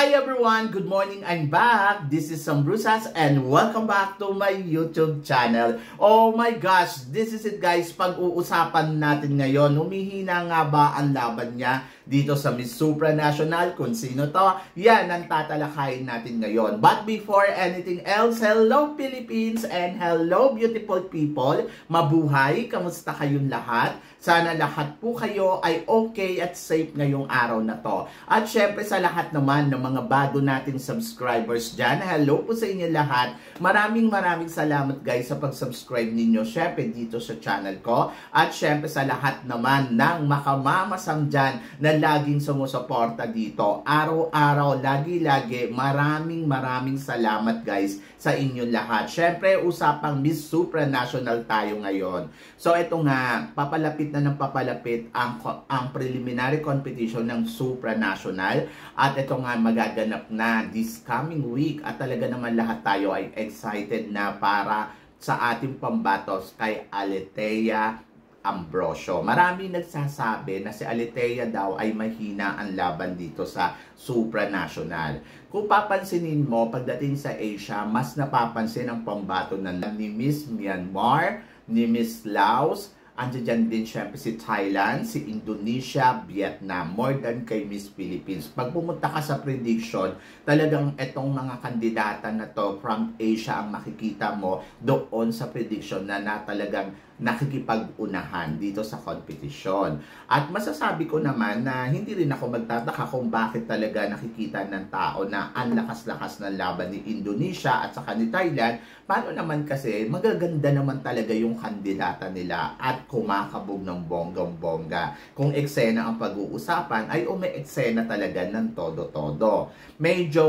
Hi everyone! Good morning! I'm back! This is Sam Brusas and welcome back to my YouTube channel. Oh my gosh! This is it guys! Pag-uusapan natin ngayon, humihina nga ba ang laban niya dito sa Miss Supranational? Kung sino to? Yan ang tatalakayin natin ngayon. But before anything else, hello Philippines and hello beautiful people! Mabuhay! Kamusta kayong lahat? Sana lahat po kayo ay okay at safe ngayong araw na to. At syempre sa lahat naman ng mga bago nating subscribers dyan, hello po sa inyo lahat. Maraming salamat guys sa pag-subscribe ninyo syempre dito sa channel ko. At syempre sa lahat naman ng makamamasang dyan na laging sumusuporta dito. Araw-araw, lagi-lagi, maraming salamat guys sa inyo lahat. Syempre usapang Miss Supranational tayo ngayon. So ito nga, papalapit na ng papalapit ang preliminary competition ng Supranational at ito nga magaganap na this coming week at talaga naman lahat tayo ay excited na para sa ating pambatos kay Aletheia Ambrosio. Marami nagsasabi na si Aletheia daw ay mahina ang laban dito sa Supranational. Kung papansinin mo, pagdating sa Asia, mas napapansin ang pambato ni Miss Myanmar, ni Miss Laos, andiyan din syempre si Thailand, si Indonesia, Vietnam, more than kay Miss Philippines. Pag pumunta ka sa prediction, talagang etong mga kandidata na to from Asia ang makikita mo doon sa prediction na talagang nakikipag-unahan dito sa competition. At masasabi ko naman na hindi rin ako magtataka kung bakit talaga nakikita ng tao na ang lakas-lakas ng laban ni Indonesia at saka ni Thailand. Paano naman kasi magaganda naman talaga yung kandidata nila at kumakabog ng bonggang-bongga. Kung eksena ang pag-uusapan ay umi-eksena talaga ng todo-todo. Medyo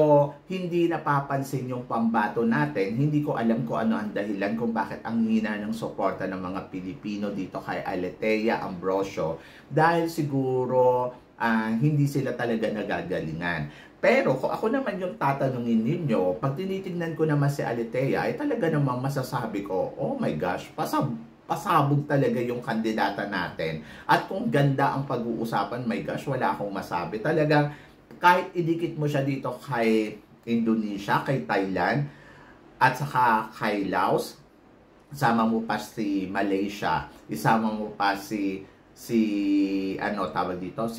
hindi napapansin yung pambato natin. Hindi ko alam kung ano ang dahilan kung bakit ang hina ng suporta ng mga Pilipino dito kay Aletheia Ambrosio dahil siguro hindi sila talaga nagagalingan. Pero kung ako naman yung tatanungin ninyo, pag tinitingnan ko naman si Aletheia ay talaga namang masasabi ko, oh my gosh, pasabog talaga yung kandidata natin. At kung ganda ang pag-uusapan, my gosh, wala akong masabi. Talagang kahit idikit mo siya dito kay Indonesia, kay Thailand, at saka kay Laos, isama mo pa si Malaysia, isama mo pa si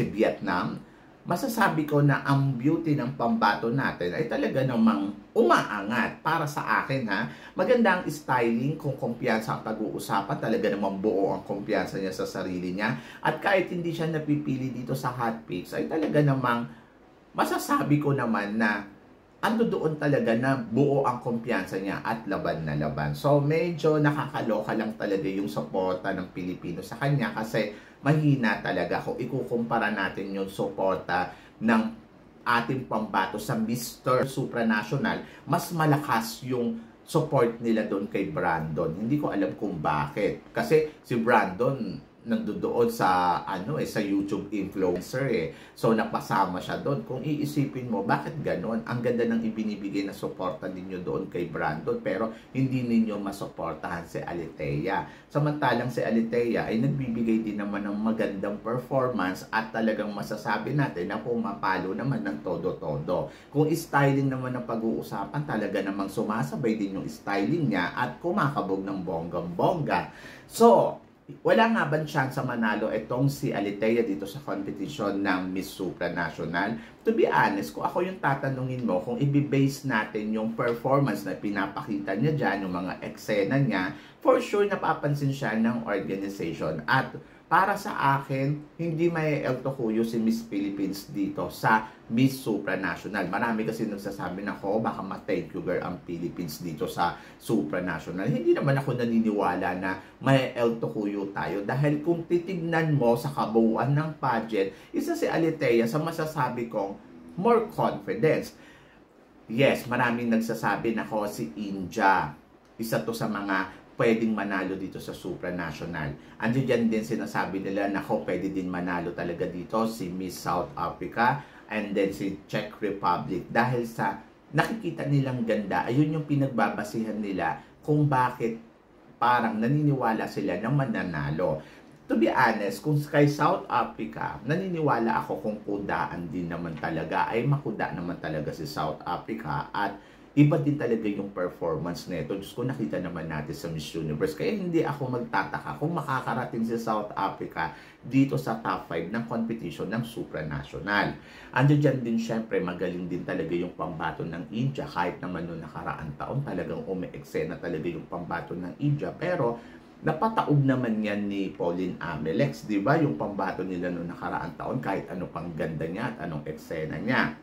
Vietnam, masasabi ko na ang beauty ng pambato natin ay talaga namang umaangat para sa akin ha. Maganda ang styling kung kumpiyansa ang pag-uusapan, talaga namang buo ang kumpiyansa niya sa sarili niya. At kahit hindi siya napipili dito sa hot picks, ay talaga namang masasabi ko naman na ando doon talaga na buo ang kumpiyansa niya at laban na laban. So medyo nakakaloka lang talaga yung suporta ng Pilipino sa kanya kasi mahina talaga kung ikukumpara natin yung suporta ng ating pambato sa Mr. Supranational. Mas malakas yung support nila doon kay Brandon. Hindi ko alam kung bakit. Kasi si Brandon nandoon sa sa YouTube influencer So napasama siya doon. Kung iisipin mo, bakit ganoon? Ang ganda ng ibinibigay na suporta ninyo doon kay Brandon pero hindi ninyo masuportahan si Aletheia. Samantalang si Aletheia ay nagbibigay din naman ng magandang performance at talagang masasabi natin na pumapalo naman ng todo-todo. Kung styling naman ng pag-uusapan, talaga namang sumasabay din yung styling niya at kumakabog ng bonggang-bongga. So, wala nga bang chance manalo itong si Aletheia dito sa competition ng Miss Supranational? To be honest, kung ako yung tatanungin mo, kung i-base natin yung performance na pinapakita niya dyan, yung mga eksena niya, for sure napapansin siya ng organization. At para sa akin, hindi may eltokuyo si Miss Philippines dito sa Miss Supranational. Marami kasi nagsasabi na baka ma-take you girl ang Philippines dito sa Supranational. Hindi naman ako naniniwala na may eltokuyo tayo. Dahil kung titignan mo sa kabuuan ng pageant, isa si Aletheia sa masasabi kong more confidence. Yes, maraming nagsasabi na si India. Isa to sa mga pwedeng manalo dito sa Supranational. Andiyan din sinasabi nila na pwede din manalo talaga dito si Miss South Africa and then si Czech Republic. Dahil sa nakikita nilang ganda, ayun yung pinagbabasihan nila kung bakit parang naniniwala sila na mananalo. to be honest, kung kay South Africa, naniniwala ako kung kudaan din naman talaga, ay makuda naman talaga si South Africa at iba din talaga yung performance nito. Diyos ko, nakita naman natin sa Miss Universe. Kaya hindi ako magtataka kung makakarating si South Africa dito sa top 5 ng competition ng supranational. Ando dyan din syempre, magaling din talaga yung pambato ng India. Kahit naman noong nakaraang taon, talagang ume-eksena talaga yung pambato ng India. Pero napataob naman yan ni Pauline Amelex, di ba? Yung pambato nila noong nakaraang taon, kahit ano pang ganda niya at anong eksena niya.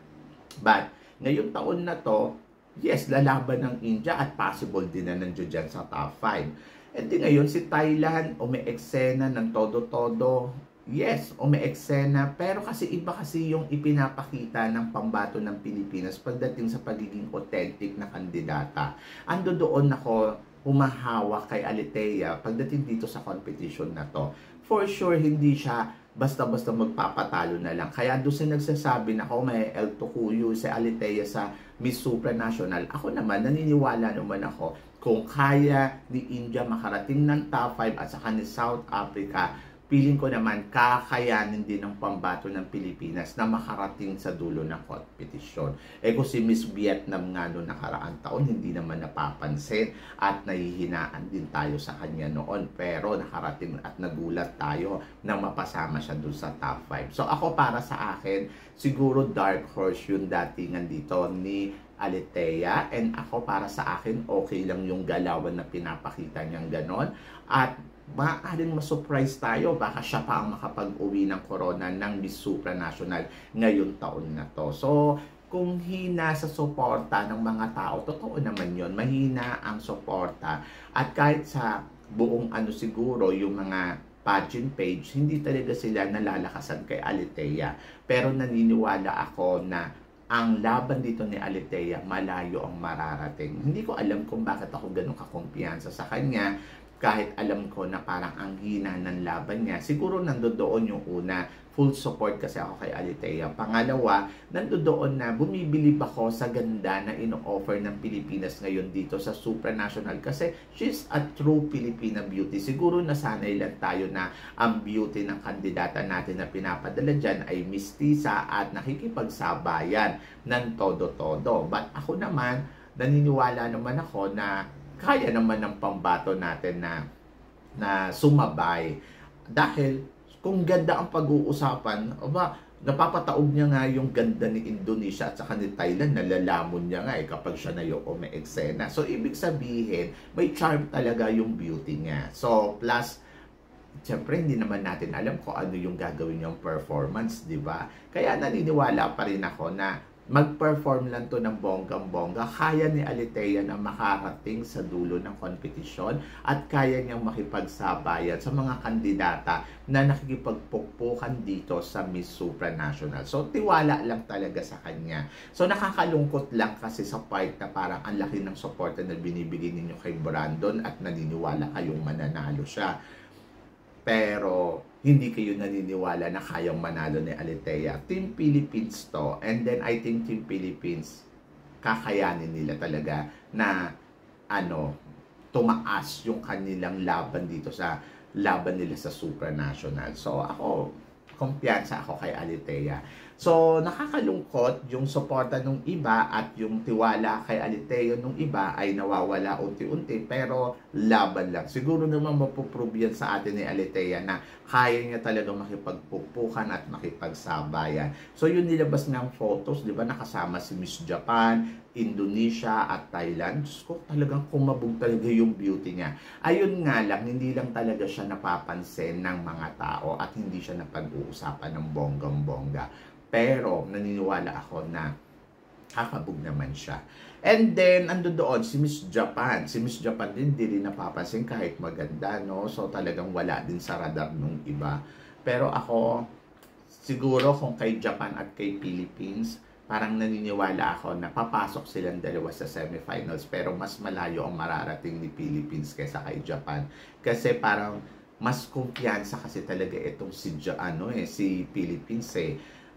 But, ngayong taon na to, yes, lalaban ng India at possible din na nandiyo dyan sa top 5. And di ngayon, si Thailand, umi-eksena ng todo-todo. Yes, umi-eksena, pero kasi iba kasi yung ipinapakita ng pambato ng Pilipinas pagdating sa pagiging authentic na kandidata. Ando doon ako humahawak kay Alethea pagdating dito sa competition na to. For sure, hindi siya basta-basta magpapatalo na lang. Kaya doon sa nagsasabi na ako may El Tocuyo si Alethea sa Miss Supranational, ako naman, naniniwala naman ako kung kaya ni India makarating ng top 5 at saka ni South Africa, feeling ko naman kakayanin din ng pambato ng Pilipinas na makarating sa dulo ng competition. Kung si Miss Vietnam nga noong nakaraang taon, hindi naman napapansin at nahihinaan din tayo sa kanya noon. Pero nakarating at nagulat tayo na mapasama siya dun sa top 5. So ako, para sa akin, siguro dark horse yung datingan dito ni Alethea. And ako, para sa akin, okay lang yung galawan na pinapakita niyang ganon. At maaaring ma-surprise tayo, baka siya pa ang makapag-uwi ng corona ng Miss Supranational ngayon taon na to. So, kung hina sa suporta ng mga tao, totoo naman yon, mahina ang suporta. At kahit sa buong siguro, yung mga pageant page, hindi talaga sila nalalakasan kay Alethea. Pero naniniwala ako na ang laban dito ni Alethea, malayo ang mararating. Hindi ko alam kung bakit ako ganun kakumpiyansa sa kanya, kahit alam ko na parang ang hina ng laban niya. Siguro nandoon yung una, full support kasi ako kay Alethea. Pangalawa, nandoon na bumibilib ako sa ganda na ino-offer ng Pilipinas ngayon dito sa Supranational kasi she's a true Filipina beauty. Siguro nasanay lang tayo na ang beauty ng kandidata natin na pinapadala dyan ay mistisa at nakikipagsabayan ng todo-todo. But ako naman, naniniwala naman ako na kaya naman ng pambato natin na sumabay. Dahil kung ganda ang pag-uusapan, napapataob niya nga yung ganda ni Indonesia at saka ni Thailand, nalalamon niya nga kapag siya na yung umi-eksena. So, ibig sabihin, may charm talaga yung beauty niya. So, plus, siyempre, hindi naman natin alam kung ano yung gagawin yung performance, di ba? Kaya naniniwala pa rin ako na mag-perform lang to ng bonggang-bongga, kaya ni Alethea na makarating sa dulo ng kompetisyon at kaya niyang makipagsabayan sa mga kandidata na nakikipagpukpukan dito sa Miss Supranational. So, tiwala lang talaga sa kanya. So, nakakalungkot lang kasi sa part na parang ang laki ng suporta na binibigay ninyo kay Brandon at naniniwala kayong mananalo siya. Pero hindi kayo naniniwala na kayang manalo ni Alethea. Team Philippines to. And then I think Team Philippines, kakayanin nila talaga na tumaas yung kanilang laban dito sa laban nila sa Supranational. So ako, kumpiyansa ako kay Alethea. So, nakakalungkot yung suporta nung iba at yung tiwala kay Alethea nung iba ay nawawala unti-unti, pero laban lang. Siguro naman mapuprove yan sa atin ni Alethea na kaya niya talaga makipagpupukan at makipagsabayan. So, yun nilabas ng photos, di ba, nakasama si Miss Japan, Indonesia at Thailand. Diyos ko, talagang kumabog talaga yung beauty niya. Ayun nga lang, hindi lang talaga siya napapansin ng mga tao at hindi siya napag-uusapan ng bonggang-bongga. Pero naniniwala ako na kakabog naman siya. And then, ando doon si Miss Japan. Si Miss Japan din, hindi rin napapansin kahit maganda, no? So, talagang wala din sa radar nung iba. Pero ako, siguro kung kay Japan at kay Philippines, parang naniniwala ako na papasok silang dalawa sa semifinals. Pero mas malayo ang mararating ni Philippines kaysa kay Japan. Kasi parang mas kumpiyansa kasi talaga itong si Philippines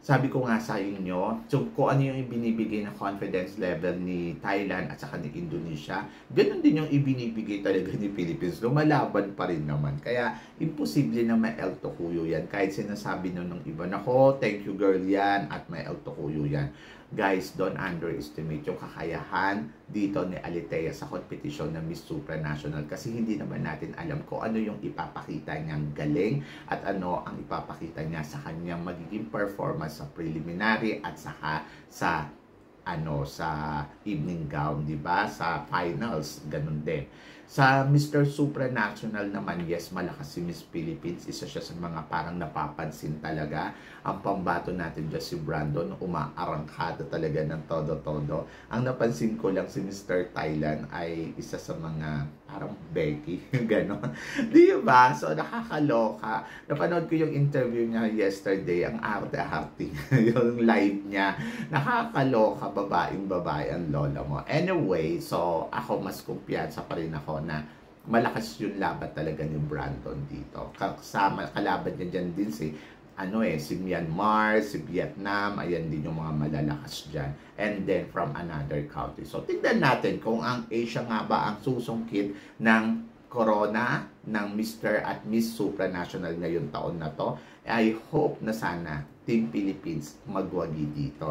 sabi ko nga sa inyo, so kung ano yung ibinibigay na confidence level ni Thailand at saka ni Indonesia, ganun din yung ibinibigay talaga ni Philippines. Lumalaban pa rin naman. Kaya, imposible na may El Tocuyo yan. Kahit sinasabi nun ng iba, nako, thank you girl yan, at may El Tocuyo yan. Guys, don't underestimate yung kakayahan dito ni Alitea sa competition ng Miss Supranational kasi hindi naman natin alam kung ano yung ipapakita niyang galing at ano ang ipapakita niya sa kanyang magiging performance sa preliminary at saka sa evening gown, di ba? Sa finals, ganun din. Sa Mr. Supranational naman, yes, malakas si Miss Philippines. Isa siya sa mga parang napapansin talaga. Ang pambato natin dyan si Brandon, umaarangkada talaga ng todo-todo. Ang napansin ko lang si Mr. Thailand ay isa sa mga parang Becky, gano'n. Di ba? So, nakakaloka. Napanood ko yung interview niya yesterday, ang arte-arte yung live niya. Nakakaloka, babaeng-babae ang lola mo. Anyway, so, ako mas kumpiyansa pa rin ako na malakas yung laban talaga ni Brandon dito. Kasama, kalaban niya dyan din si si Myanmar, si Vietnam, ayan din yung mga malalakas dyan. And then from another country. So, tignan natin kung ang Asia nga ba ang susungkit ng corona ng Mr. at Miss Supranational ngayong taon na to. I hope na sana Team Philippines magwagi dito.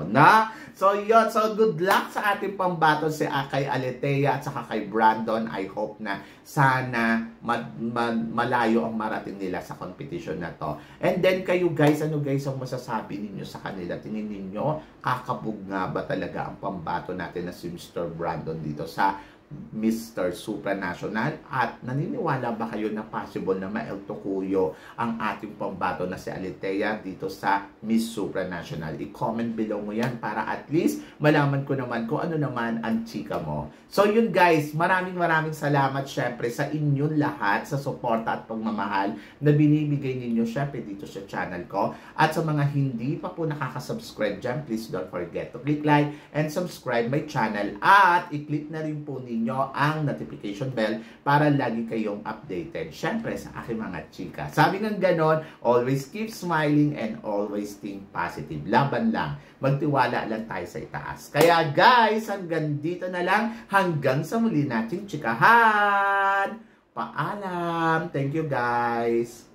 So yun, so good luck sa ating pambato si kay Alitea at saka kay Brandon. I hope na sana malayo ang marating nila sa competition na to. And then kayo guys, ano guys ang masasabi ninyo sa kanila? Tingin ninyo, kakabog nga ba talaga ang pambato natin na si Mr. Brandon dito sa Mr. Supranational? At naniniwala ba kayo na possible na ma-El Tocuyo ang ating pambato na si Alitea dito sa Miss Supranational? I-comment below mo yan para at least malaman ko naman kung ano naman ang chika mo. So yun guys, maraming salamat syempre sa inyong lahat sa suporta at pagmamahal na binibigay ninyo syempre dito sa channel ko. At sa mga hindi pa po nakaka-subscribe dyan, please don't forget to click like and subscribe my channel. At i-click na rin po ninyo ang notification bell para lagi kayong updated syempre sa aking mga chika. Sabi ng ganon, always keep smiling and always think positive. Laban lang. Magtiwala lang tayo sa itaas. Kaya guys, hanggang dito na lang. Hanggang sa muli nating chikahan. Paalam. Thank you guys.